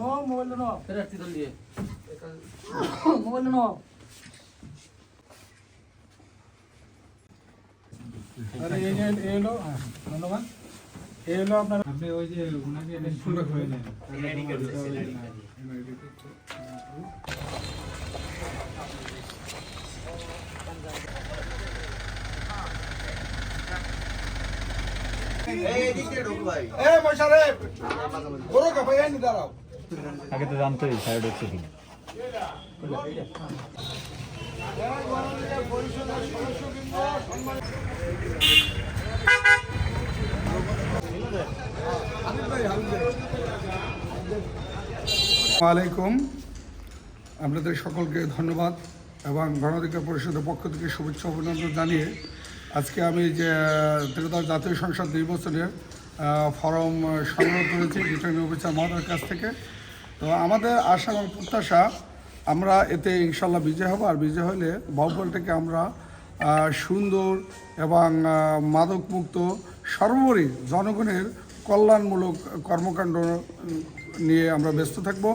No mobile no फिर अच्छी तो लिए मोबाइल नो अरे ये लो धन्यवाद ये लो अपना আপনি ওই যে ওনাকে শুরু করে নেন ए मोशारेफ বড় কা ভাই নি দাঁড়াও আগে তো জানতোই সাইড হচ্ছে কি ওয়ালাইকুম আপনাদের সকলকে ধন্যবাদ এবং গণঅধিকার পরিষদের পক্ষ থেকে শুভেচ্ছা অভিনন্দন জানিয়ে আজকে আমি যে ত্রিপুরা জাতীয় সংসদ নির্বাচনের ফর্ম সংগ্রহ করেছি রিটার্নিং অফিসার মহোদয়ের কাছ থেকে। তো আমাদের আশা এবং প্রত্যাশা আমরা এতে ইনশাল্লাহ বিজয় হব, আর বিজয় হলে বাউফলটাকে আমরা সুন্দর এবং মাদকমুক্ত সর্বোপরি জনগণের কল্যাণমূলক কর্মকাণ্ড নিয়ে আমরা ব্যস্ত থাকব।